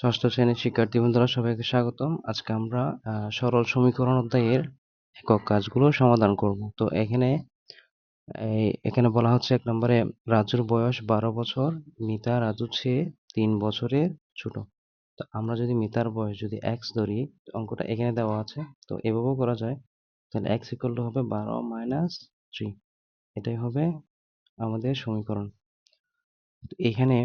ষষ্ঠ শ্রেণীর শিক্ষার্থী বন্ধুরা সবাইকে স্বাগতম। আজকে আমরা সরল সমীকরণ অধ্যায়ের একক কাজগুলো সমাধান করব। তো এখানে বলা হচ্ছে 1 নম্বরে রাজুর বয়স 12 বছর, মিতা রাজুর চেয়ে 3 বছরের ছোট। তো আমরা যদি মিতার বয়স যদি x ধরি, অঙ্কটা এখানে দেওয়া আছে, তো এভাবেও করা যায়। তাহলে x ইকুয়াল টু হবে 12 মাইনাস 3, এটাই হবে আমাদের সমীকরণ। এখানে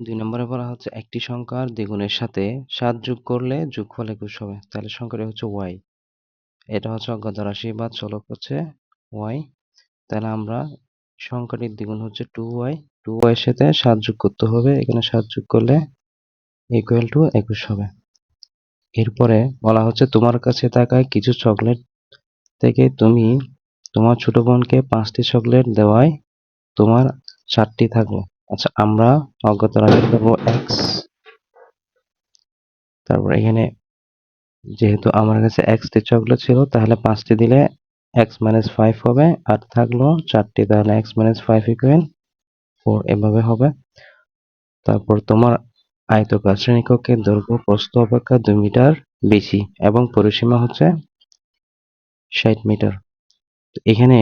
2 নম্বরে বলা হচ্ছে একটি সংখ্যার দ্বিগুণের সাথে 7 যোগ করলে যোগফল 21 হবে। তাহলে সংখ্যাটি হচ্ছে y, এটা হচ্ছে অজ্ঞাত রাশি বা চলক হচ্ছে y। তাহলে আমরা সংখ্যাটির দ্বিগুণ হচ্ছে 2y, 2y এর সাথে 7 যোগ করতে হবে, এখানে 7 যোগ করলে ইকুয়াল টু 21 হবে। এরপরে বলা হচ্ছে তোমার কাছে থাকা কিছু চকলেট থেকে তুমি তোমার ছোট বোনকে 5টি চকলেট দেওয়ায় তোমার 4টি থাকলো। আচ্ছা, আমরা অজ্ঞাত রাশি দেবো x। তারপর এখানে যেহেতু আমার কাছে টি চকলেট ছিল, তাহলে 5টি দিলে x - 5 হবে, আর থাকলো 4টি, তাহলে x - 5 ইকুয়াল 4, এভাবে হবে। তারপর তোমার আয়তকার শ্রেণীকক্ষের দৈর্ঘ্য প্রস্থ অপেক্ষা 2 মিটার বেশি এবং পরিসীমা হচ্ছে 60 মিটার। এখানে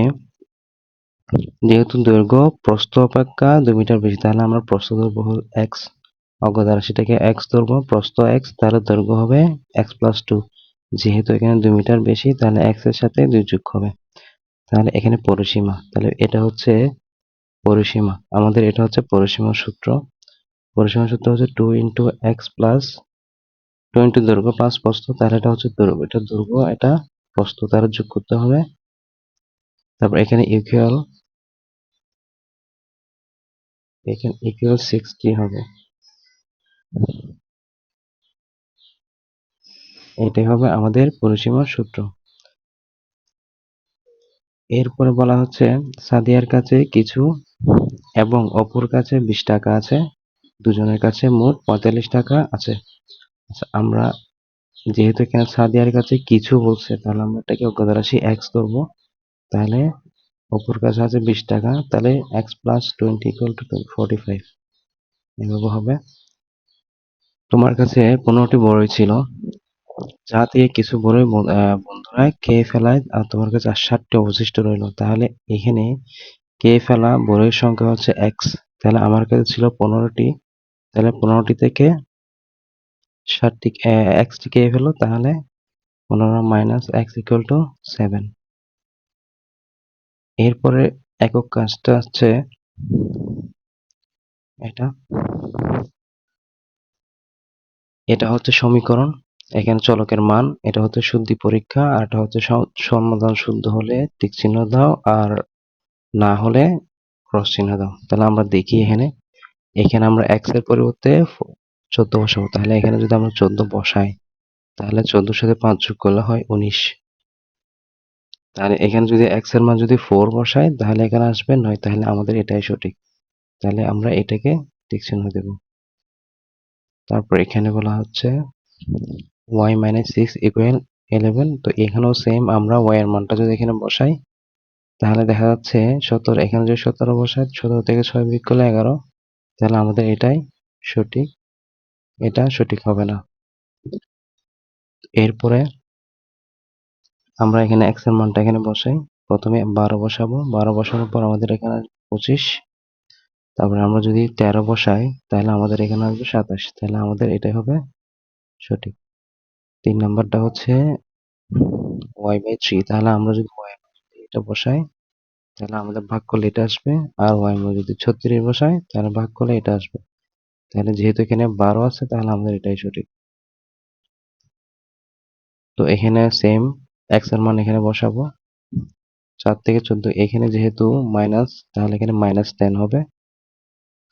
যেহেতু দৈর্ঘ্য প্রস্থ অপেক্ষা 2 মিটার বেশি, তাহলে আমরা প্রস্থ ধরবো x, অজ্ঞাত রাশিটাকে x ধরবো, প্রস্থ x, তাহলে দৈর্ঘ্য হবে x + 2। যেহেতু এখানে 2 মিটার বেশি, তাহলে x এর সাথে 2 যোগ হবে। তাহলে এখানে পরিসীমা, তাহলে এটা হচ্ছে পরিসীমা, আমাদের এটা হচ্ছে পরিসীমার সূত্র। পরিসীমার সূত্র হচ্ছে 2 × x + 2 × দৈর্ঘ্য প্লাস প্রস্থ, তাহলে এটা হচ্ছে দৈর্ঘ্য, এটা দৈর্ঘ্য, এটা প্রস্থ, তাহলে যোগ করতে হবে। তারপর এখানে ইকুয়াল 60 হবে, এটাই হবে আমাদের পরিসীমার সূত্র। এরপরে বলা হচ্ছে সাদিয়ার কাছে কিছু এবং অপুর কাছে 20 টাকা আছে, দুজনের কাছে মোট 45 টাকা আছে। আচ্ছা, আমরা যেহেতু এখানে সাদিয়ার কাছে কিছু বলছে, তাহলে আমরা এটাকে অজ্ঞাত রাশি x ধরবো। তাহলে অপুর কাছে আছে 20 টাকা, তাহলে x + 20 = 45, এভাবে হবে। তোমার কাছে 15টি বড়ই ছিল, যা থেকে কিছু বড়ই বন্ধুরা খেয়ে ফেলায়, আর তোমার কাছে আর 60টি অবশিষ্ট রইল। তাহলে এখানে খেয়ে ফেলা বড়ইয়ের সংখ্যা হচ্ছে x, তাহলে আমার কাছে ছিল 15টি, তাহলে 15টি থেকে 60টি x টি খেয়ে ফেলো, তাহলে 15 - x = 7। এরপরে একক কাজটা হচ্ছে এটা, এটা হচ্ছে সমীকরণ, এখানে চলকের মান, এটা হচ্ছে শুদ্ধি পরীক্ষা, আর এটা হচ্ছে সমাধান শুদ্ধ হলে টিক চিহ্ন দাও, আর না হলে ক্রস চিহ্ন দাও। তাহলে আমরা দেখি এখানে আমরা x এর পরিবর্তে 14 বসাবো। তাহলে এখানে যদি আমরা 14 বসাই, তাহলে 14 সাথে 5 যোগ করলে হয় 19। তাহলে এখানে যদি x এর মান যদি 4 বসাই, তাহলে এখানে আসবে 9, তাহলে আমাদের এটাই সঠিক। তাহলে আমরা এটাকে টিক চিহ্ন দেব। তারপর এখানে বলা হচ্ছে y - 6 = 11। তো এখানেও সেম, আমরা y এর মানটা যদি এখানে বসাই, তাহলে দেখা যাচ্ছে 17, এখানে যদি 17 বসাই, 17 থেকে 6 বিয়োগ করলে 11, তাহলে আমাদের এটাই সঠিক, এটা সঠিক হবে না। এরপরে আমরা এখানে x এর মানটা এখানে বসাই, প্রথমে 12 বসাবো, 12 বসানোর পর আমাদের এখানে 25। তারপরে আমরা যদি 13 বসাই, তাহলে আমাদের এখানে আসবে 27, তাহলে আমাদের এটাই হবে সঠিক। 3 নাম্বারটা হচ্ছে y/3, তাহলে আমরা যদি এটা বসাই, তাহলে আমাদের ভাগ করলে এটা আসবে, আর y যদি 36 বসাই, তাহলে ভাগ করলে এটা আসবে। তাহলে যেহেতু এখানে 12 আছে, তাহলে আমাদের এটাই সঠিক। তো এখানে সেম, x এর মান এখানে বসাবো, 4 থেকে 14, এখানে যেহেতু মাইনাস, তাহলে এখানে -10 হবে,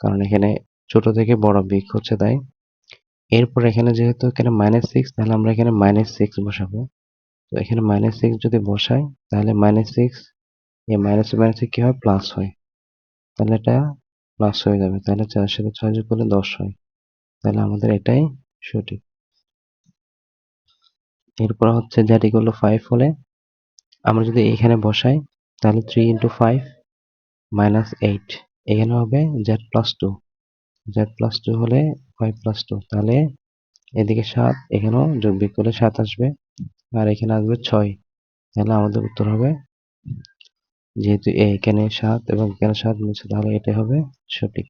কারণ এখানে ছোট থেকে বড় বিয়োগ হচ্ছে তাই। এরপর এখানে যেহেতু এখানে -6, তাহলে আমরা এখানে -6 বসাবো। তো এখানে -6 যদি বসাই, তাহলে -6, এই মাইনাস কি হয়, প্লাস হয়, তাহলে এটা প্লাস হয়ে যাবে। তাহলে 4 সাথে 6 যোগ করলে 10 হয়, তাহলে আমাদের এটাই সঠিক। এরপর হচ্ছে z = 5 হলে আমরা যদি এখানে বসাই, তাহলে 3 × 5 - 8, এখানে হবে z + 2, z + 2 হলে 5 প্লাস 2, তাহলে এদিকে 7, এখানেও যোগ বিয়োগ করলে 7 আসবে, আর এখানে আসবে 6। তাহলে আমাদের উত্তর হবে, যেহেতু এখানে 7 এবং এখানে 7 মিলছে, তাহলে এটা হবে সঠিক।